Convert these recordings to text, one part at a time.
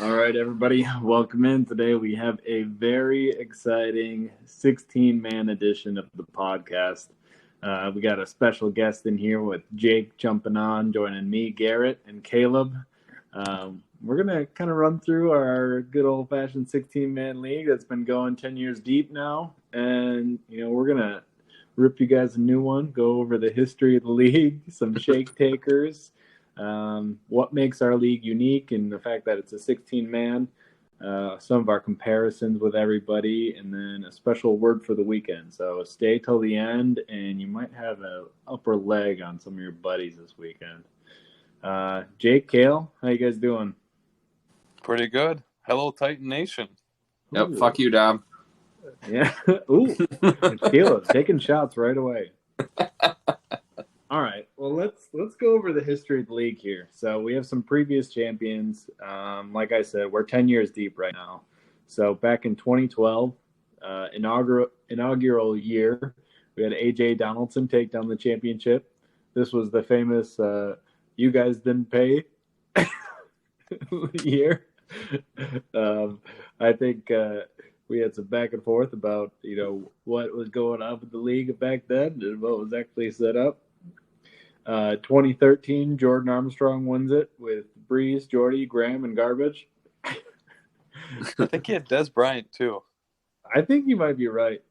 All right, everybody, welcome in. Today we have a very exciting 16-man edition of the podcast. We got a special guest in here with Jake jumping on, joining me, Garrett, and Caleb. We're going to kind of run through our good old-fashioned 16-man league that's been going 10 years deep now. And, we're going to rip you guys a new one, go over the history of the league, some shake takers, what makes our league unique, and the fact that it's a 16-man, some of our comparisons with everybody, and then a special word for the weekend. So stay till the end, and you might have an upper leg on some of your buddies this weekend. Jake, Kale, how you guys doing? Pretty good. Hello, Titan Nation. Yep, ooh. Fuck you, Dom. Yeah. Ooh, Caleb taking shots right away. All right. Well, let's go over the history of the league here. So we have some previous champions. Like I said, we're 10 years deep right now. So back in 2012, inaugural year, we had AJ Donaldson take down the championship. This was the famous "you guys didn't pay" year. I think we had some back and forth about what was going on with the league back then and what was actually set up. 2013, Jordan Armstrong wins it with Breeze, Jordy, Graham, and Garbage. I think he had Des Bryant too. I think you might be right.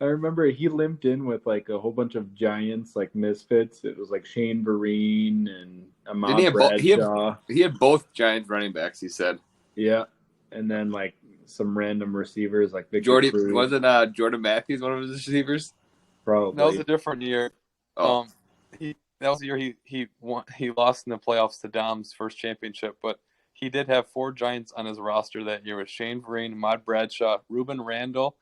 I remember he limped in with like a whole bunch of Giants, like misfits. It was like Shane Vereen and Ahmad Bradshaw. He had both Giants running backs, he said. Yeah. And then like some random receivers like Victor Jordy. Cruz. Wasn't Jordan Matthews one of his receivers? Probably. That was a different year. Oh. That was the year he won. He lost in the playoffs to Dom's first championship, but he did have 4 Giants on his roster that year with Shane Vereen, Ahmad Bradshaw, Ruben Randall,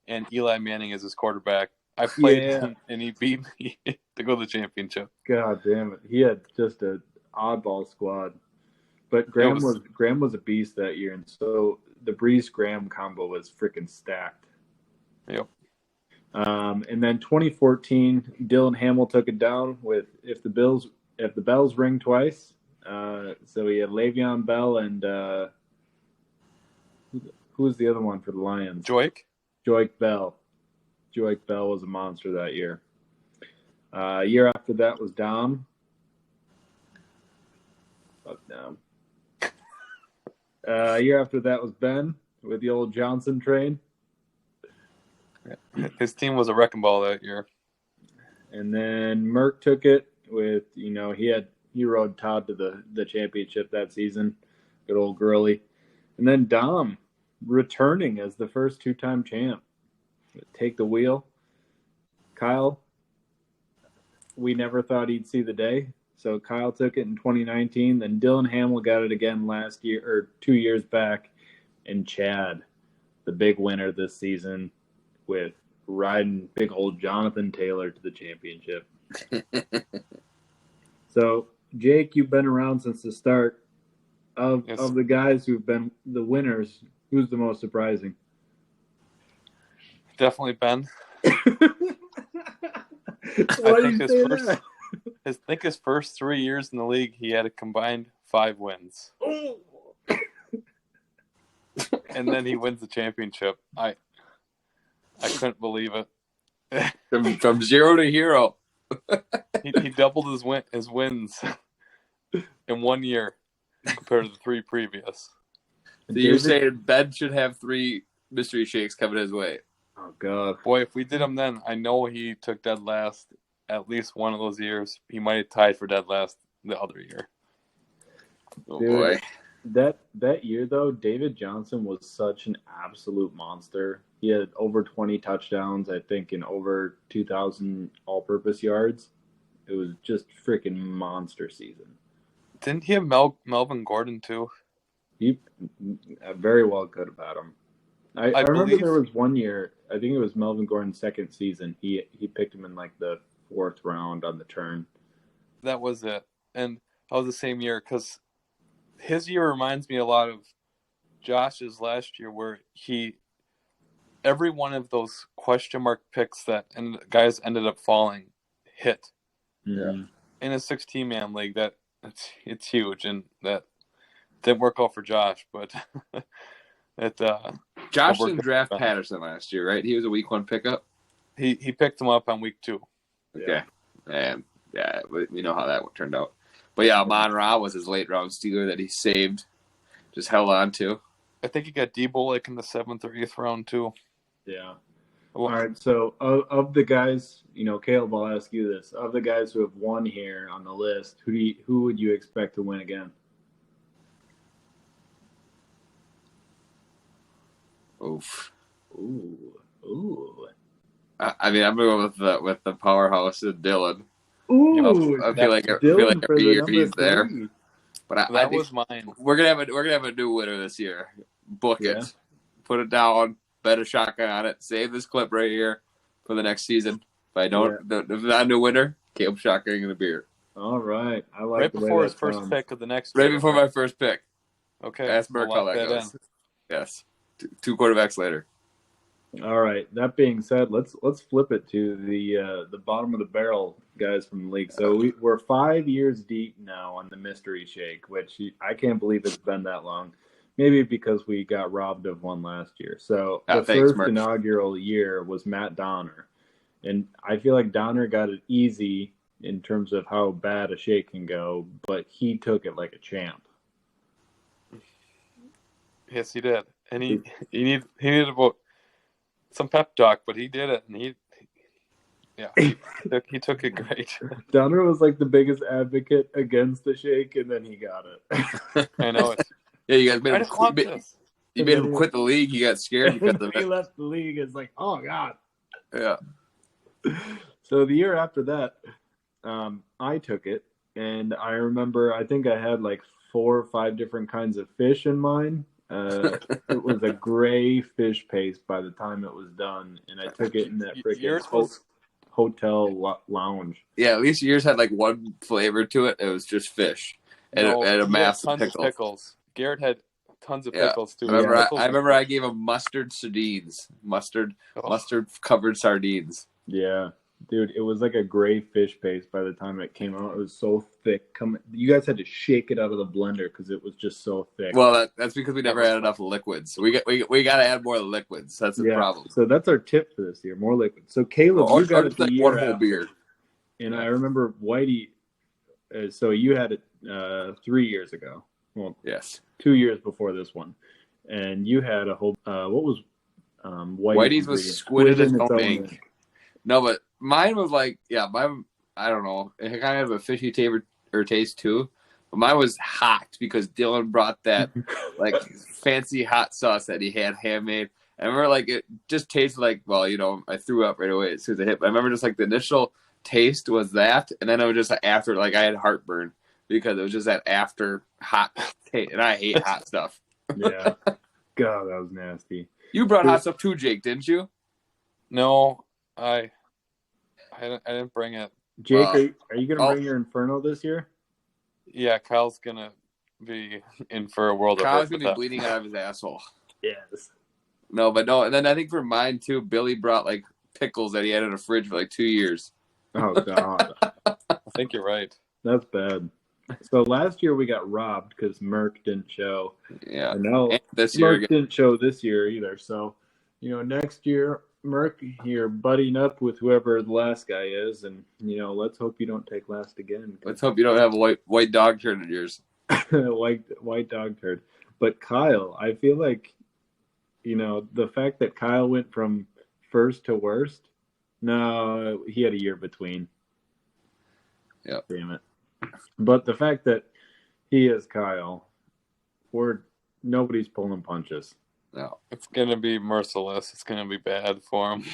and Eli Manning as his quarterback. I played him, and he beat me to go to the championship. God damn it! He had just an oddball squad, but Graham was a beast that year, and so the Breeze Graham combo was freaking stacked. Yep. And then 2014, Dylan Hamill took it down with if the bells ring twice. So he had Le'Veon Bell and who was the other one for the Lions? Joik Bell. Joik Bell was a monster that year. Year after that was Dom. Fuck Dom. Year after that was Ben with the old Johnson train. His team was a wrecking ball that year. And then Merck took it with, he rode Todd to the championship that season. Good old Gurley. And then Dom returning as the first 2-time champ. Take the wheel. Kyle, we never thought he'd see the day. So Kyle took it in 2019. Then Dylan Hamill got it again last year or 2 years back. And Chad, the big winner this season, with riding big old Jonathan Taylor to the championship. So, Jake, you've been around since the start. Of the guys who've been the winners, who's the most surprising? Definitely Ben. I think his first 3 years in the league, he had a combined 5 wins. Oh. And then he wins the championship. I couldn't believe it. From 0 to hero. he doubled his wins in 1 year compared to the 3 previous. So you're saying Ben should have 3 mystery shakes coming his way? Oh, God. Boy, if we did them then, I know he took dead last at least one of those years. He might have tied for dead last the other year. Oh, Dude, boy. That year, though, David Johnson was such an absolute monster. He had over 20 touchdowns, I think, and over 2,000 all-purpose yards. It was just freaking monster season. Didn't he have Melvin Gordon, too? He very well could have had him. I remember there was 1 year, I think it was Melvin Gordon's second season. He picked him in, like, the 4th round on the turn. That was it. And that was the same year, because his year reminds me a lot of Josh's last year, where every one of those question mark picks and guys ended up falling hit. Yeah. In a 16-man league, it's huge, and that Didn't work out for Josh, but Josh didn't draft Patterson last year, right? He was a week 1 pickup. He picked him up on week 2. Okay, and yeah, we know how that turned out. But yeah, Amon Ra was his late round stealer that he saved, just held on to. I think he got Debo like in the 7th or 8th round too. Yeah. Well, all right. So of the guys, Caleb, I'll ask you this: of the guys who have won here on the list, who would you expect to win again? Oof. Ooh. I mean, I'm gonna go with the powerhouse of Dylan. Ooh. I feel like every year he's there. But that was mine. We're gonna have a new winner this year. Book it, put it down, bet a shotgun on it, save this clip right here for the next season. If I don't, if not a new winner, Caleb shotgunning in the beer. All right, I like right the before way his that first sounds. pick of the next. Right before my first pick. Okay, that's Merck how that goes. Yes, two quarterbacks later. All right. That being said, let's flip it to the bottom of the barrel guys from the league. So we're 5 years deep now on the mystery shake, which I can't believe it's been that long. Maybe because we got robbed of one last year. So the first inaugural year was Matt Donner, and I feel like Donner got it easy in terms of how bad a shake can go, but he took it like a champ. Yes, he did, and he needed about some pep talk, but he did it, and he took it great. Donner was like the biggest advocate against the shake, and then he got it. I know it. Yeah, you guys made him quit. You made him quit the league. He got scared because of it. He left the league. It's like, oh god. Yeah. So the year after that, I took it, and I remember I think I had like 4 or 5 different kinds of fish in mine. It was a gray fish paste by the time it was done, and I took it in that freaking hotel lounge. Yeah, at least yours had like one flavor to it. It was just fish and a massive pickles. Garrett had tons of pickles too. I remember I gave him mustard sardines, mustard covered sardines. Yeah. Dude, it was like a gray fish paste by the time it came out. It was so thick. You guys had to shake it out of the blender because it was just so thick. Well, that's because we never had enough liquids. We got to add more liquids. That's the problem. So that's our tip for this year: more liquids. So Caleb, you got it the year one whole beer. And I remember Whitey. So you had it 3 years ago. Well, yes, 2 years before this one, and you had a whole. What was Whitey's was squid in its own ink. No, but mine was like, mine, I don't know. It kind of have a fishy taste too. But mine was hot because Dylan brought that like fancy hot sauce that he had handmade. I remember like it just tasted like, I threw up right away as soon as it hit. But I remember just like the initial taste was that, and then it was just like after, like I had heartburn because it was just that after hot taste, and I hate hot stuff. Yeah, God, that was nasty. You brought hot stuff too, Jake, didn't you? No, I didn't bring it. Jake, are you going to bring your Inferno this year? Yeah, Kyle's going to be in for a world of hurt. Kyle's going to be bleeding out of his asshole. Yes. No, but no. And then I think for mine, too, Billy brought, like, pickles that he had in a fridge for, like, 2 years. Oh, God. I think you're right. That's bad. So last year we got robbed because Merck didn't show. Yeah. And now this year Merck didn't show this year either. So, next year, Merck, you're buddying up with whoever the last guy is, and let's hope you don't take last again. Let's hope you don't have a white dog turd in yours. white dog turd. But Kyle, I feel like, the fact that Kyle went from first to worst. No, he had a year between. Yeah. Damn it. But the fact that he is Kyle, nobody's pulling punches. No, it's gonna be merciless. It's gonna be bad for him.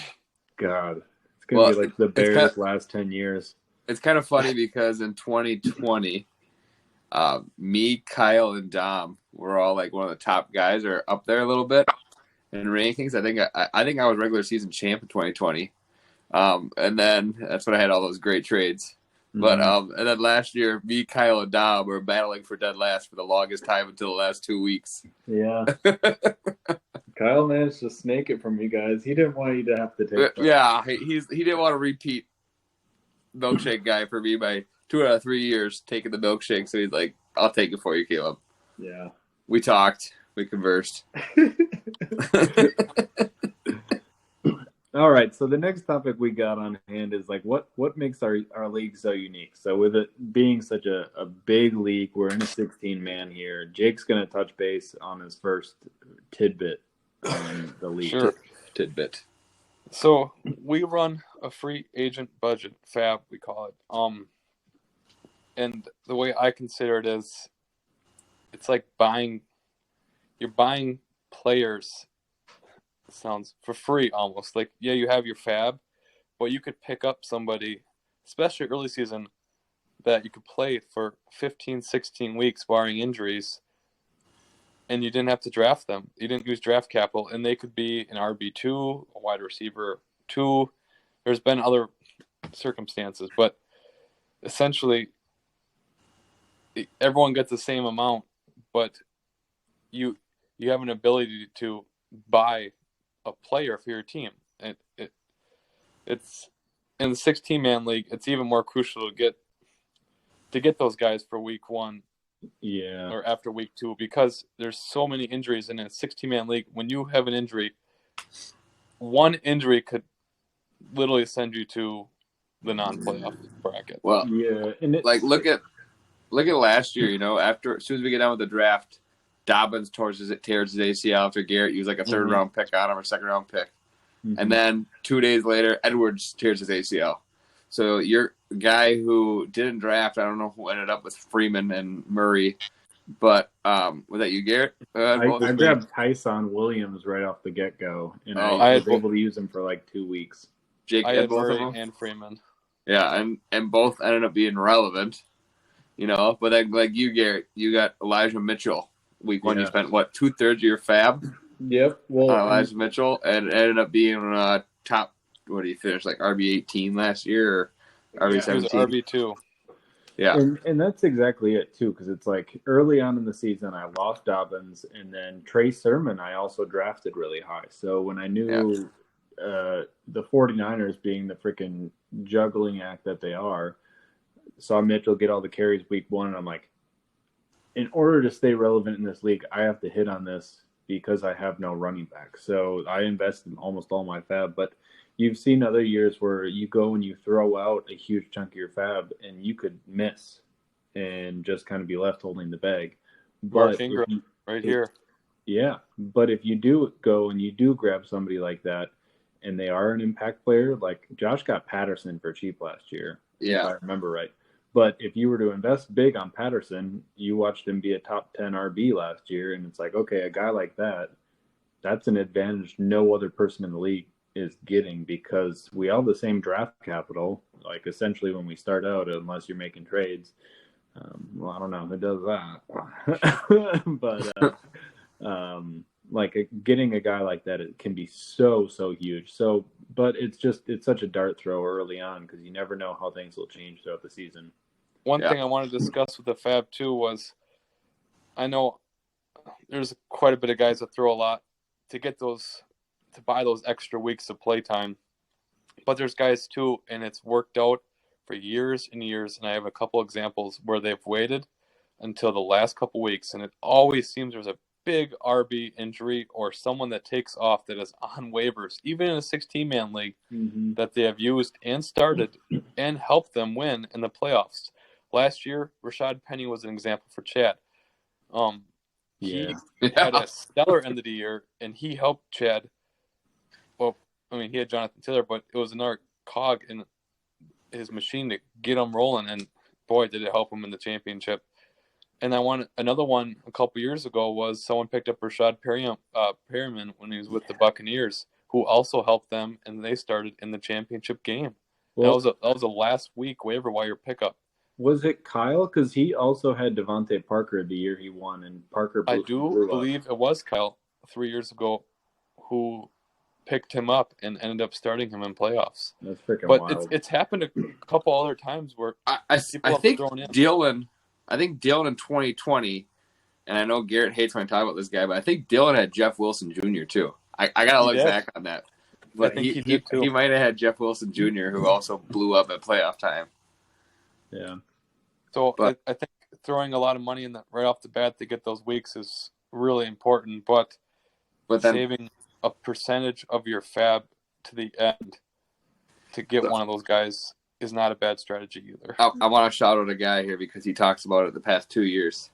God, it's gonna be like the Bears' last 10 years. It's kind of funny because in 2020, me, Kyle, and Dom were all like one of the top guys, or up there a little bit in rankings. I think I was regular season champ in 2020, and then that's when I had all those great trades. But and then last year, me, Kyle, and Dom were battling for dead last for the longest time until the last 2 weeks. Yeah. Kyle managed to snake it from you guys. He didn't want you to have to take. Yeah, he didn't want to repeat milkshake guy for me by 2 out of 3 years taking the milkshake. So he's like, "I'll take it for you, Caleb." Yeah. We talked. We conversed. All right, so the next topic we got on hand is like what makes our league so unique. So with it being such a big league, we're in a 16-man here. Jake's going to touch base on his first tidbit on the league. Sure. Tidbit. So we run a free agent budget, FAB we call it. And the way I consider it is, it's like you're buying players. Sounds for free almost. Like, yeah, you have your FAB, but you could pick up somebody, especially early season, that you could play for 15, 16 weeks barring injuries, and you didn't have to draft them. You didn't use draft capital, and they could be an RB2, a wide receiver 2. There's been other circumstances, but essentially everyone gets the same amount, but you have an ability to buy a player for your team. It's in the 16-man league. It's even more crucial to get those guys for week 1, or after week 2, because there's so many injuries in a 16-man league. When you have an injury, one injury could literally send you to the non-playoff bracket. Well, yeah, and like look at last year. After as soon as we get done with the draft, Dobbins tears his ACL after Garrett used like a third round pick on him or second round pick. And then 2 days later, Edwards tears his ACL. So your guy who didn't draft, I don't know who ended up with Freeman and Murray, but was that you, Garrett? I grabbed Tyson Williams right off the get-go, and I was able to use him for like 2 weeks. Jake had both Murray of them? And Freeman. Yeah, and both ended up being relevant, But then, like you, Garrett, you got Elijah Mitchell. Week 1, you spent, 2/3 of your FAB? Yep. Well, Elijah Mitchell, and ended up being top. What did he finish, like RB18 last year, or RB17? He was RB2. Yeah, and that's exactly it too, because it's like early on in the season I lost Dobbins, and then Trey Sermon I also drafted really high. So when I knew the 49ers, being the freaking juggling act that they are, saw Mitchell get all the carries week 1, and I'm like, in order to stay relevant in this league, I have to hit on this because I have no running back. So I invested in almost all my FAB. But you've seen other years where you go and you throw out a huge chunk of your FAB and you could miss and just kind of be left holding the bag. Mark Ingram right here. Yeah. But if you do go and you do grab somebody like that and they are an impact player, like Josh got Patterson for cheap last year, if I remember right. But if you were to invest big on Patterson, you watched him be a top 10 RB last year, and it's like, okay, a guy like that, that's an advantage no other person in the league is getting, because we all have the same draft capital, like essentially when we start out, unless you're making trades. Well, I don't know who does that. But like getting a guy like that, it can be so huge. So, but it's such a dart throw early on, because you never know how things will change throughout the season. One thing I want to discuss with the FAB too was, I know there's quite a bit of guys that throw a lot to buy those extra weeks of play time, but there's guys too, and it's worked out for years and years. And I have a couple examples where they've waited until the last couple weeks, and it always seems there's a big RB injury or someone that takes off that is on waivers, even in a 16-man league, that they have used and started and helped them win in the playoffs. Last year, Rashad Penny was an example for Chad. He had a stellar end of the year, and he helped Chad. Well, I mean, he had Jonathan Taylor, but it was another cog in his machine to get him rolling, and boy, did it help him in the championship. And another one a couple years ago was someone picked up Rashad Perriman when he was with the Buccaneers, who also helped them, and they started in the championship game. Well, that was a last week waiver wire pickup. Was it Kyle? Because he also had Devontae Parker the year he won, and Parker. I do believe it was Kyle 3 years ago who picked him up and ended up starting him in playoffs. That's freaking wild. But it's happened a couple other times where I think Dylan. I think Dylan in 2020, and I know Garrett hates when I talk about this guy, but I think Dylan had Jeff Wilson Jr. too. I gotta look back on that, but he might have had Jeff Wilson Jr., who also blew up at playoff time. Yeah. So I think throwing a lot of money in that right off the bat to get those weeks is really important, but then saving a percentage of your fab to the end to get one of those guys is not a bad strategy either. I want to shout out a guy here because he talks about it the past 2 years.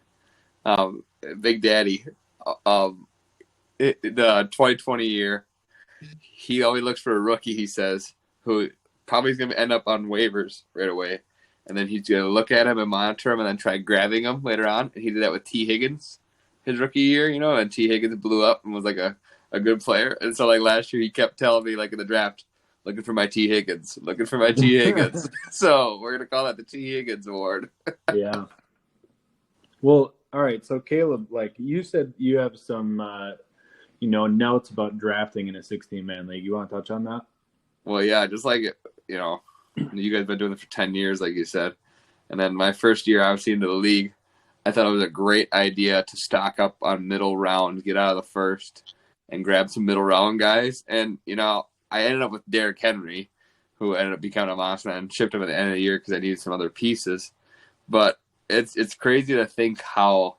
Big Daddy, the 2020 year, he always looks for a rookie, he says, who probably is going to end up on waivers right away. And then he's going to look at him and monitor him and then try grabbing him later on. And he did that with T. Higgins his rookie year, and T. Higgins blew up and was like a good player. And so like last year he kept telling me like in the draft, looking for my T. Higgins, looking for my T. Higgins. So we're going to call that the T. Higgins Award. Yeah. Well, all right. So Caleb, like you said, you have some, notes about drafting in a 16-man league. You want to touch on that? Well, yeah, just like, you guys have been doing it for 10 years, like you said. And then my first year I was into the league, I thought it was a great idea to stock up on middle rounds, get out of the first, and grab some middle round guys. And, I ended up with Derrick Henry, who ended up becoming a monster, and shipped him at the end of the year because I needed some other pieces. But it's crazy to think how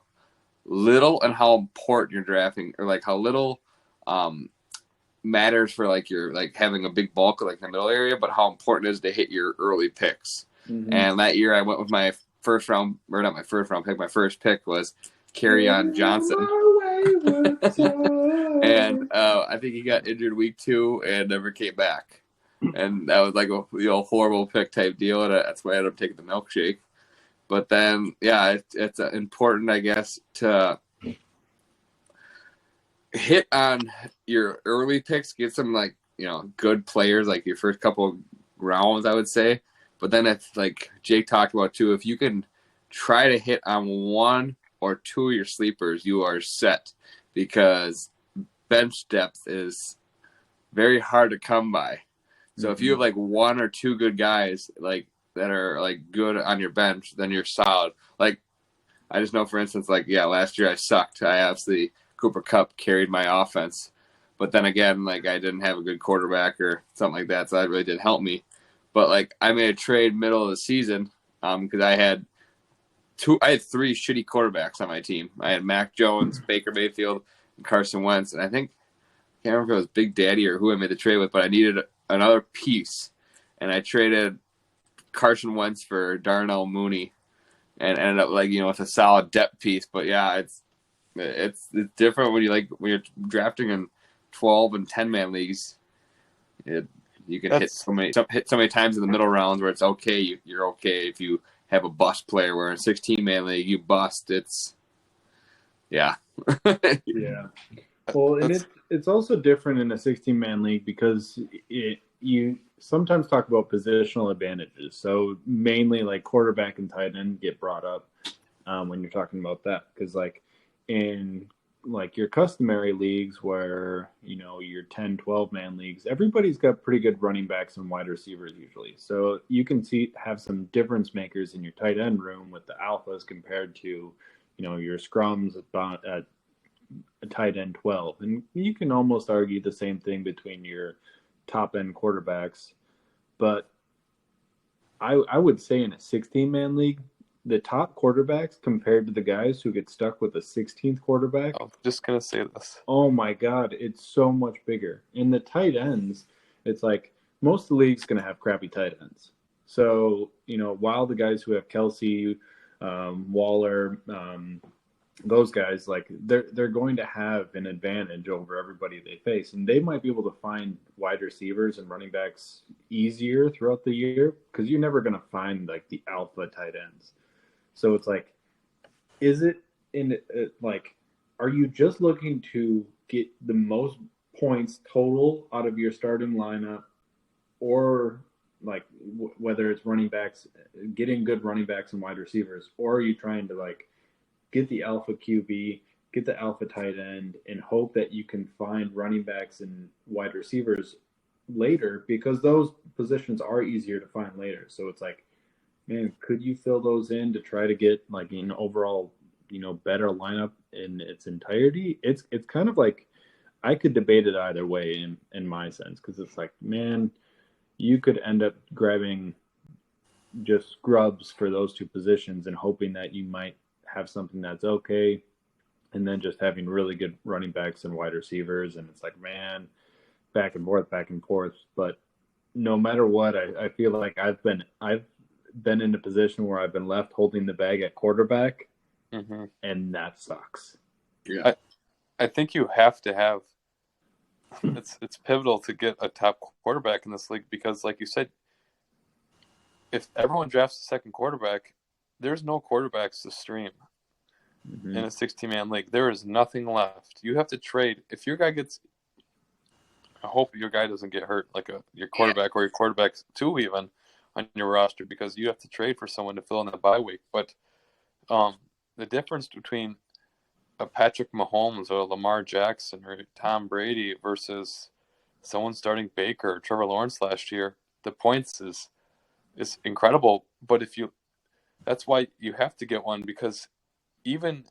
little and how important you're drafting, or like how little matters for like your like having a big bulk like in the middle area, but how important it is to hit your early picks. Mm-hmm. And that year I went with my first pick was Kerryon Johnson. And I think he got injured week 2 and never came back. And that was like a horrible pick type deal. And that's why I ended up taking the milkshake. But then, yeah, it's important, I guess, to hit on your early picks, get some like, good players, like your first couple of rounds, I would say. But then it's like Jake talked about too, if you can try to hit on 1 or 2 of your sleepers, you are set, because bench depth is very hard to come by. So if you have like 1 or 2 good guys like that are like good on your bench, then you're solid. Like I just know, for instance, like last year I sucked. I obviously Cooper Kupp carried my offense, but then again, like I didn't have a good quarterback or something like that, so that really didn't help me. But like I made a trade middle of the season because I had 3 shitty quarterbacks on my team. I had Mac Jones, Baker Mayfield, and Carson Wentz, and I can't remember if it was Big Daddy or who I made the trade with, but I needed another piece, and I traded Carson Wentz for Darnell Mooney, and ended up with a solid depth piece. But yeah, it's different when you're drafting in 12 and 10-man leagues. You can hit so many times in the middle rounds where it's okay. You're okay if you have a bust player. Where in 16-man league you bust. Yeah. Well, and it's also different in a 16-man league because you sometimes talk about positional advantages. So mainly like quarterback and tight end get brought up when you're talking about that, because like in like your customary leagues where your 10-12-man leagues, everybody's got pretty good running backs and wide receivers usually, so you can have some difference makers in your tight end room with the alphas compared to your scrums at a tight end 12, and you can almost argue the same thing between your top end quarterbacks. But I would say in a 16-man league, the top quarterbacks compared to the guys who get stuck with a 16th quarterback. I'm just going to say this. Oh my God, it's so much bigger. In the tight ends, it's like most of the league's going to have crappy tight ends. So, while the guys who have Kelsey, Waller, those guys, like they're going to have an advantage over everybody they face. And they might be able to find wide receivers and running backs easier throughout the year because you're never going to find like the alpha tight ends. So it's like, are you just looking to get the most points total out of your starting lineup, or like whether it's running backs, getting good running backs and wide receivers, or are you trying to like get the alpha QB, get the alpha tight end, and hope that you can find running backs and wide receivers later, because those positions are easier to find later. So it's like, man, could you fill those in to try to get like an overall, better lineup in its entirety? It's kind of like I could debate it either way in my sense, because it's like, man, you could end up grabbing just scrubs for those two positions and hoping that you might have something that's okay, and then just having really good running backs and wide receivers, and it's like, man, back and forth. But no matter what, I feel like I've been in a position where I've been left holding the bag at quarterback, and that sucks. Yeah, I think you have to have. It's pivotal to get a top quarterback in this league because, like you said, if everyone drafts a second quarterback, there's no quarterbacks to stream in a 16-man league. There is nothing left. You have to trade. If your guy gets, I hope your guy doesn't get hurt, like your quarterback or your quarterbacks two even on your roster, because you have to trade for someone to fill in the bye week. But the difference between a Patrick Mahomes or Lamar Jackson or Tom Brady versus someone starting Baker or Trevor Lawrence last year, the points is incredible. But that's why you have to get one, because even,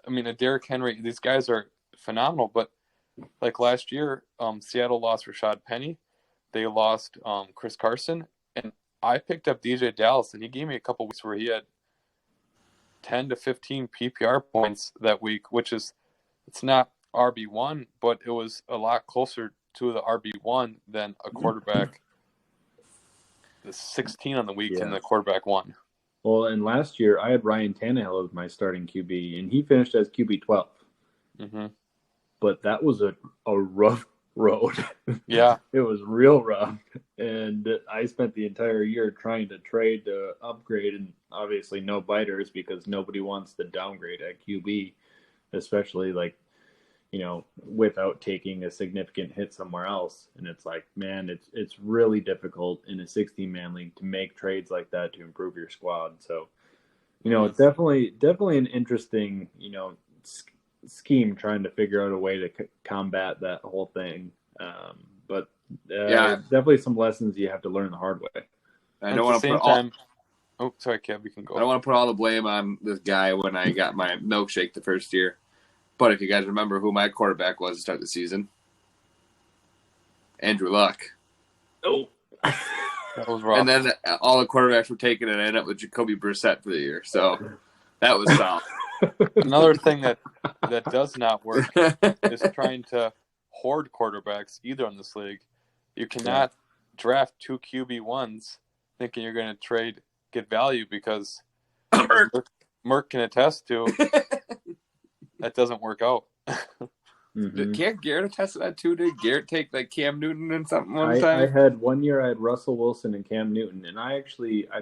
I mean, a Derrick Henry, these guys are phenomenal, but like last year, Seattle lost Rashad Penny. They lost Chris Carson. And I picked up DJ Dallas, and he gave me a couple weeks where he had 10 to 15 PPR points that week, which is, it's not RB1, but it was a lot closer to the RB1 than a quarterback. The 16 on the week and the quarterback one. Well, and last year I had Ryan Tannehill as my starting QB, and he finished as QB 12. But that was a rough road. Yeah. It was real rough. And I spent the entire year trying to trade to upgrade, and obviously no biters because nobody wants to downgrade at QB, especially like, you know, without taking a significant hit somewhere else. And it's like, man, it's really difficult in a 16-man league to make trades like that to improve your squad. So, you know, it's definitely an interesting, you know, scheme trying to figure out a way to combat that whole thing. But definitely some lessons you have to learn the hard way. I don't want to put Oh, sorry, Kev, you can go. I don't want to put all the blame on this guy when I got my milkshake the first year. But if you guys remember who my quarterback was to start the season, Andrew Luck. Oh, that was rough. And then all the quarterbacks were taken, and I ended up with Jacoby Brissett for the year. So that was solid. Another thing that does not work is trying to hoard quarterbacks either in this league. You cannot draft two QB1s thinking you're going to get value, because Merck can attest to that doesn't work out. Can't Garrett attest to that too? Did Garrett take like Cam Newton and something one time? I had 1 year I had Russell Wilson and Cam Newton, and I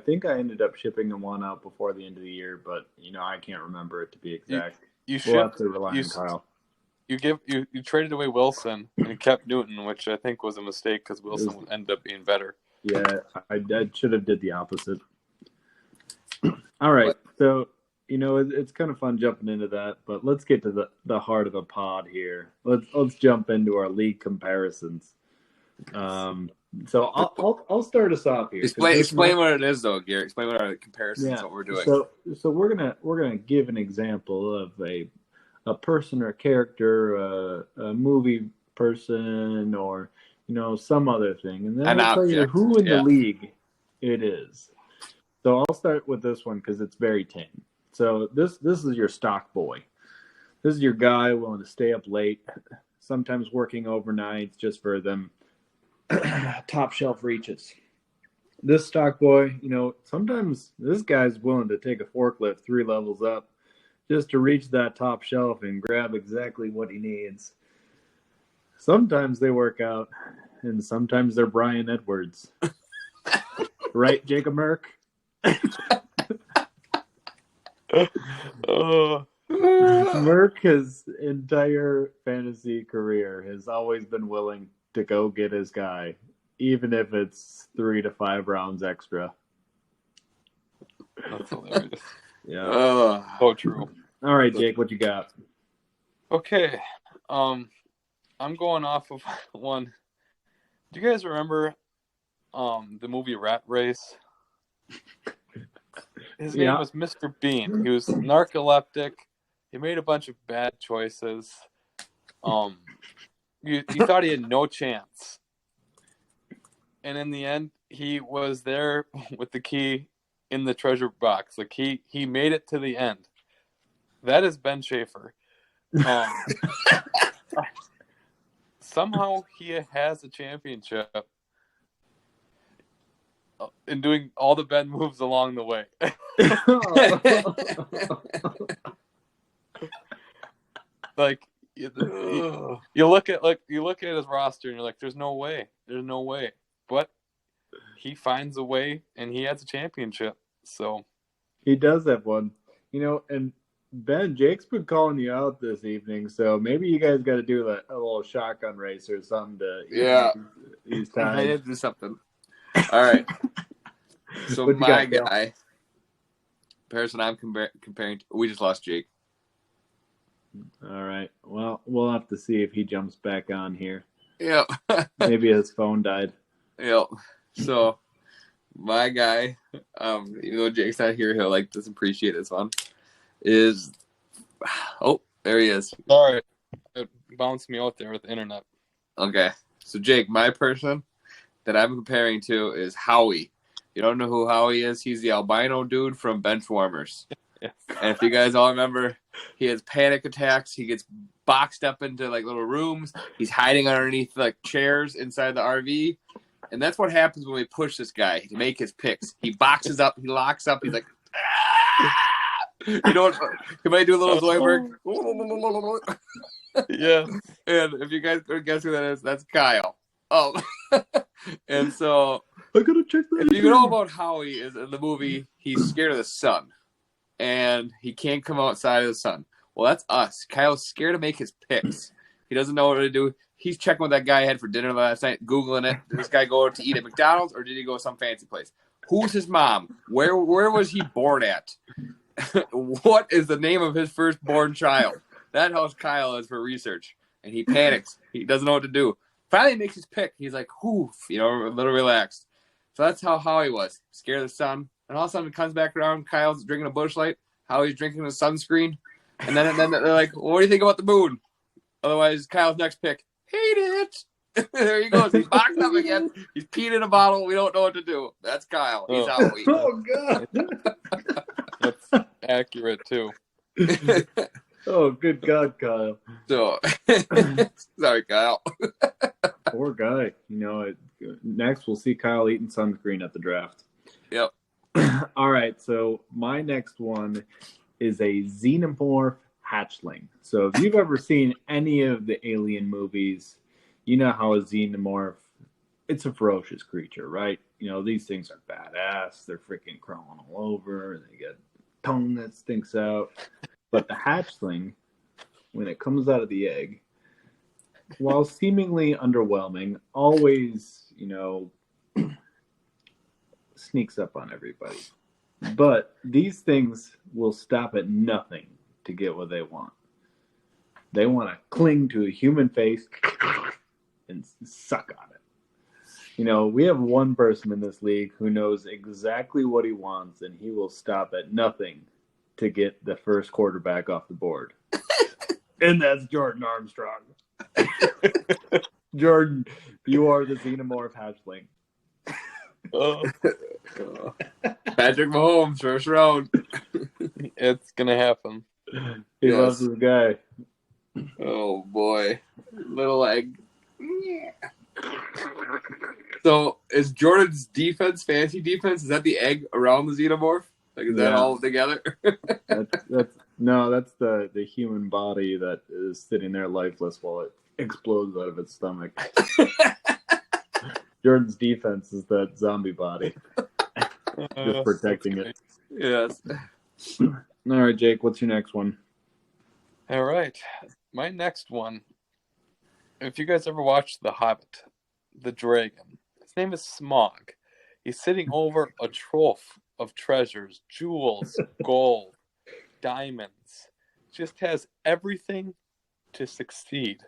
think I ended up shipping the one out before the end of the year, but you know, I can't remember it to be exact. We'll have to rely on Kyle. You traded away Wilson and kept Newton, which I think was a mistake because Wilson ended up being better. Yeah, I should have did the opposite. All right, so you know, it's kind of fun jumping into that, but let's get to the heart of the pod here. Let's jump into our league comparisons. So I'll start us off here. Explain what it is, though, Garrett. Explain what our comparisons, what we're doing. So we're gonna give an example of a person or a character, a movie person, or you know, some other thing, and then I'll tell you who in the league it is. So I'll start with this one because it's very tame. So this is your stock boy. This is your guy willing to stay up late, sometimes working overnights just for them top shelf reaches. This stock boy, you know, sometimes this guy's willing to take a forklift 3 levels up just to reach that top shelf and grab exactly what he needs. Sometimes they work out, and sometimes they're Brian Edwards. Right, Jacob Merck? Merck, his entire fantasy career, has always been willing to go get his guy, even if it's 3 to 5 rounds extra. That's hilarious. Yeah. So true. All right, Jake, what you got? Okay. I'm going off of one. Do you guys remember the movie Rat Race? His name was Mr. Bean. He was narcoleptic. He made a bunch of bad choices. You thought he had no chance. And in the end, he was there with the key in the treasure box. Like he made it to the end. That is Ben Schaefer. Somehow he has a championship in doing all the Ben moves along the way. Like you look at his roster and you're like, there's no way. But he finds a way and he has a championship. So he does have one, and Ben, Jake's been calling you out this evening, so maybe you guys got to do a little shotgun race or something to use time. I had to do something. All right. So my guy, person I'm comparing to, we just lost Jake. All right. Well, we'll have to see if he jumps back on here. Yep. Maybe his phone died. Yep. So my guy, even though Jake's not here, he'll doesn't appreciate this one. Is there he is. Sorry, it bounced me out there with the internet. Okay, so Jake, my person that I'm comparing to is Howie. You don't know who Howie is? He's the albino dude from Benchwarmers. Yes. And if you guys all remember, he has panic attacks. He gets boxed up into little rooms. He's hiding underneath chairs inside the RV. And that's what happens when we push this guy to make his picks. He boxes up, he locks up, he's like, ah! You know what? Can I do a little Zoidberg? Yeah. And if you guys could guess who that is, that's Kyle. And so I gotta check that. If you know about Howie, is in the movie, he's scared of the sun, and he can't come outside of the sun. Well, that's us. Kyle's scared to make his picks. He doesn't know what to do. He's checking what that guy had for dinner last night, Googling it. Did this guy go to eat at McDonald's, or did he go to some fancy place? Who's his mom? Where was he born at? What is the name of his firstborn child? That's how Kyle is for research. And he panics. He doesn't know what to do. Finally makes his pick. He's like, whoof, a little relaxed. So that's how Howie was. Scared of the sun. And all of a sudden it comes back around. Kyle's drinking a Busch Light. Howie's drinking a sunscreen. And then they're like, well, what do you think about the moon? Otherwise, Kyle's next pick. Hate it. There he goes. He's boxed up again. He's peed in a bottle. We don't know what to do. That's Kyle. He's Howie. Oh, God. That's accurate, too. Oh, good God, Kyle. So, sorry, Kyle. Poor guy. Next we'll see Kyle eating sunscreen at the draft. Yep. All right, so my next one is a xenomorph hatchling. So if you've ever seen any of the Alien movies, you know how a xenomorph, it's a ferocious creature, right? These things are badass. They're freaking crawling all over. They got tongue that stinks out. But the hatchling, when it comes out of the egg, while seemingly underwhelming, always, sneaks up on everybody. But these things will stop at nothing to get what they want. They want to cling to a human face and suck on it. We have one person in this league who knows exactly what he wants, and he will stop at nothing to get the first quarterback off the board. And that's Jordan Armstrong. Jordan, you are the xenomorph hatchling. Patrick Mahomes, first round. It's going to happen. He loves this guy. Oh, boy. Little egg. Yeah. So, is Jordan's defense, fantasy defense, is that the egg around the xenomorph? Is that all together? that's the human body that is sitting there lifeless while it explodes out of its stomach. Jordan's defense is that zombie body. Just protecting it. Yes. All right, Jake, what's your next one? All right. My next one, if you guys ever watched The Hobbit, the dragon, his name is Smaug. He's sitting over a trove of treasures, jewels, gold, diamonds. Just has everything to succeed.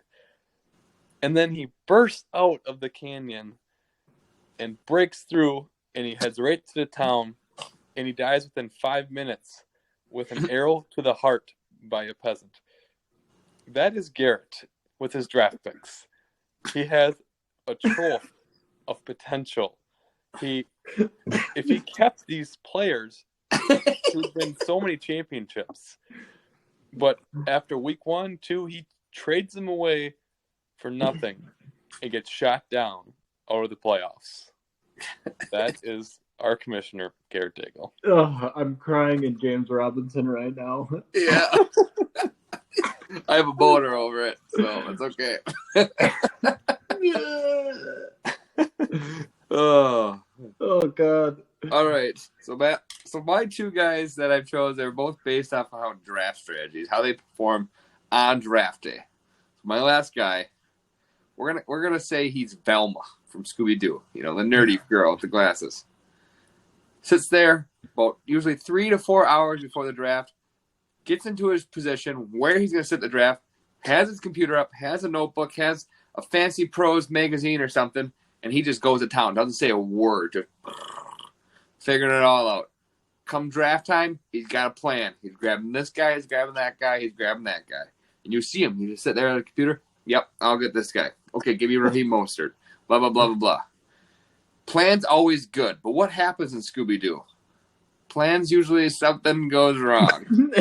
And then he bursts out of the canyon and breaks through, and he heads right to the town, and he dies within 5 minutes with an arrow to the heart by a peasant. That is Garrett with his draft picks. He has a trove of potential. if he kept these players, he would win so many championships. But after week 1, 2, he trades them away for nothing and gets shot down out of the playoffs. That is our commissioner, Garrett Daigle. Oh, I'm crying in James Robinson right now. Yeah. I have a boner over it, so it's okay. Oh God. All right. So my two guys that I've chosen, they're both based off of how draft strategies, how they perform on draft day. So my last guy, we're gonna say he's Velma from Scooby-Doo, the nerdy girl with the glasses. Sits there about usually 3 to 4 hours before the draft, gets into his position where he's going to sit the draft, has his computer up, has a notebook, has a fancy prose magazine or something, and he just goes to town. Doesn't say a word, just figuring it all out. Come draft time, he's got a plan. He's grabbing this guy, he's grabbing that guy, he's grabbing that guy. And you see him. You just sit there on the computer. Yep, I'll get this guy. Okay, give me Raheem Mostert. Blah, blah, blah, blah, blah. Plan's always good, but what happens in Scooby-Doo? Plans usually something goes wrong.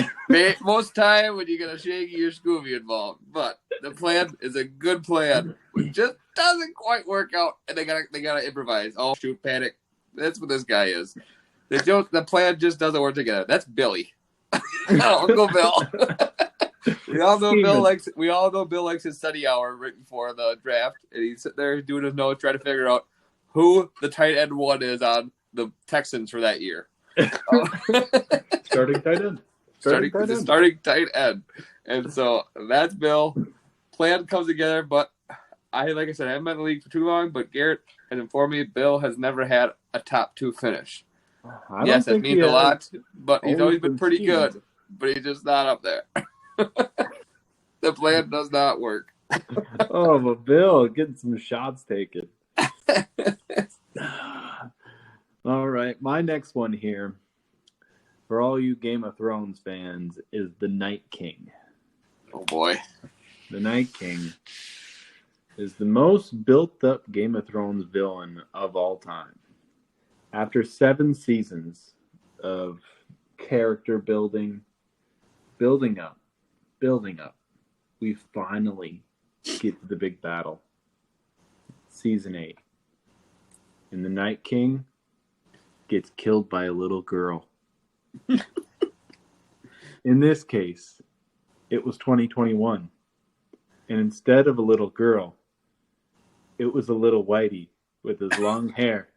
Most time when you get a Shaggy or Scooby involved, but the plan is a good plan, which just doesn't quite work out, and they gotta improvise. Oh shoot, panic! That's what this guy is. The plan just doesn't work together. That's Billy, Uncle Bill. We all know Bill likes his study hour right before the draft, and he's sitting there doing his notes, trying to figure out who the tight end one is on the Texans for that year. Starting tight end. Starting tight end. And so that's Bill. Plan comes together, but I haven't been in the league for too long, but Garrett has informed me Bill has never had a top 2 finish. Yes, that means a lot, but he's always been pretty good, but he's just not up there. The plan does not work. Oh, but Bill getting some shots taken. All right, my next one here, for all you Game of Thrones fans, is the Night King. Oh, boy. The Night King is the most built-up Game of Thrones villain of all time. After 7 seasons of character building up, we finally get to the big battle. Season 8. And the Night King gets killed by a little girl. In this case, it was 2021. And instead of a little girl, it was a little whitey with his long hair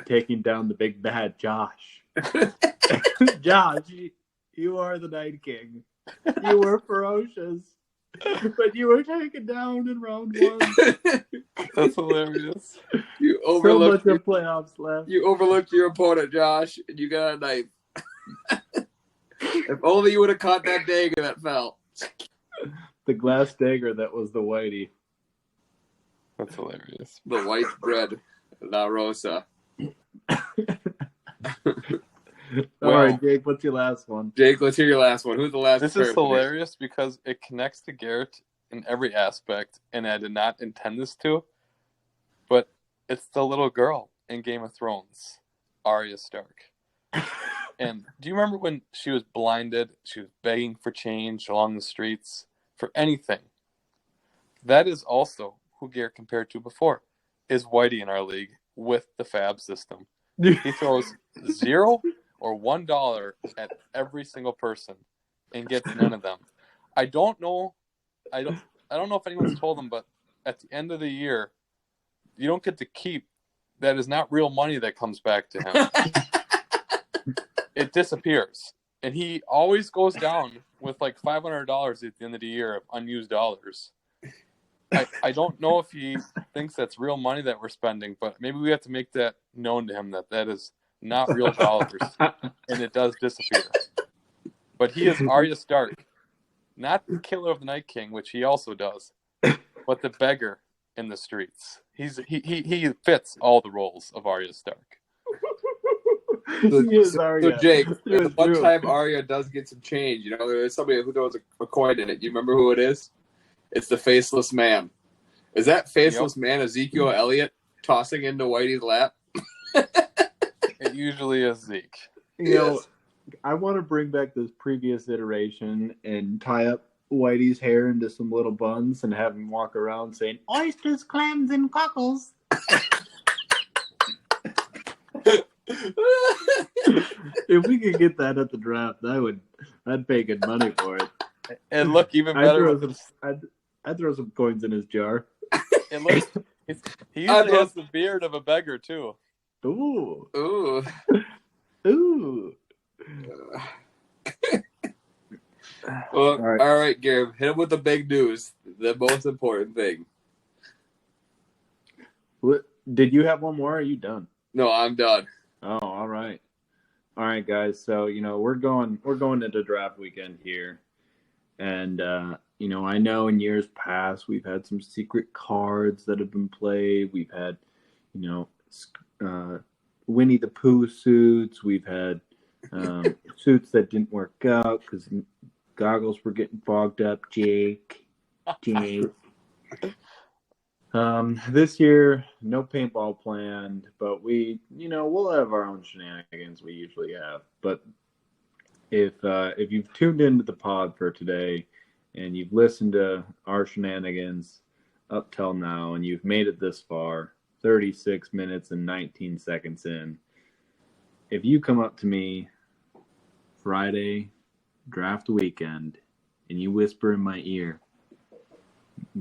taking down the big bad Josh. Josh, you are the Night King. You were ferocious, but you were taken down in round 1. That's hilarious. You overlooked so much of playoffs left. You overlooked your opponent, Josh, and you got a knife. If only you would have caught that dagger that fell. The glass dagger that was the whitey. That's hilarious. The white bread, La Rosa. All right, Jake, what's your last one? Jake, let's hear your last one. Who's the last This is hilarious because it connects to Garrett in every aspect, and I did not intend this to, but it's the little girl in Game of Thrones, Arya Stark. And do you remember when she was blinded? She was begging for change along the streets for anything. That is also who Garrett compared to before, is Whitey in our league with the FAB system. He throws 0 or $1 at every single person and gets none of them. I don't know if anyone's told him, but at the end of the year, you don't get to keep. That is not real money that comes back to him. It disappears. And he always goes down with like $500 at the end of the year of unused dollars. I don't know if he thinks that's real money that we're spending, but maybe we have to make that known to him that is not real dollars, and it does disappear. But he is Arya Stark, not the killer of the Night King, which he also does, but the beggar in the streets. He fits all the roles of Arya Stark. So Jake, the one time Arya does get some change, there's somebody who throws a coin in it. You remember who it is? It's the Faceless Man. Is that Faceless Man Ezekiel Elliott tossing into Whitey's lap? It usually is Zeke. You know, I want to bring back this previous iteration and tie up Whitey's hair into some little buns and have him walk around saying, oysters, clams, and cockles. If we could get that at the draft, I'd pay good money for it. And look even better. I'd throw some coins in his jar. It looks. He usually has the beard of a beggar too. Ooh. Ooh. Ooh. Well, all right, Garrett, hit him with the big news. The most important thing. What, did you have one more? Or are you done? No, I'm done. Oh, all right. All right, guys. So, we're going into draft weekend here. And, I know in years past we've had some secret cards that have been played. We've had, Winnie the Pooh suits. We've had suits that didn't work out because goggles were getting fogged up. Jake. This year, no paintball planned, but we'll have our own shenanigans we usually have. But if you've tuned into the pod for today and you've listened to our shenanigans up till now and you've made it this far, 36 minutes and 19 seconds in, if you come up to me Friday draft weekend and you whisper in my ear,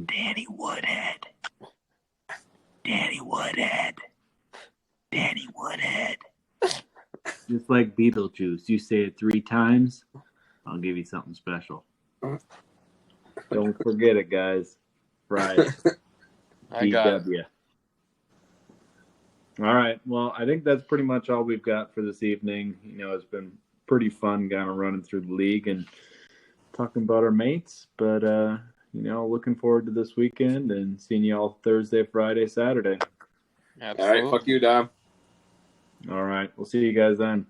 Danny Woodhead, just like Beetlejuice, you say it 3 times, I'll give you something special. Don't forget it, guys. Friday. I got it. All right. Well, I think that's pretty much all we've got for this evening. It's been pretty fun kind of running through the league and talking about our mates. But, looking forward to this weekend and seeing you all Thursday, Friday, Saturday. Absolutely. All right. Fuck you, Dom. All right. We'll see you guys then.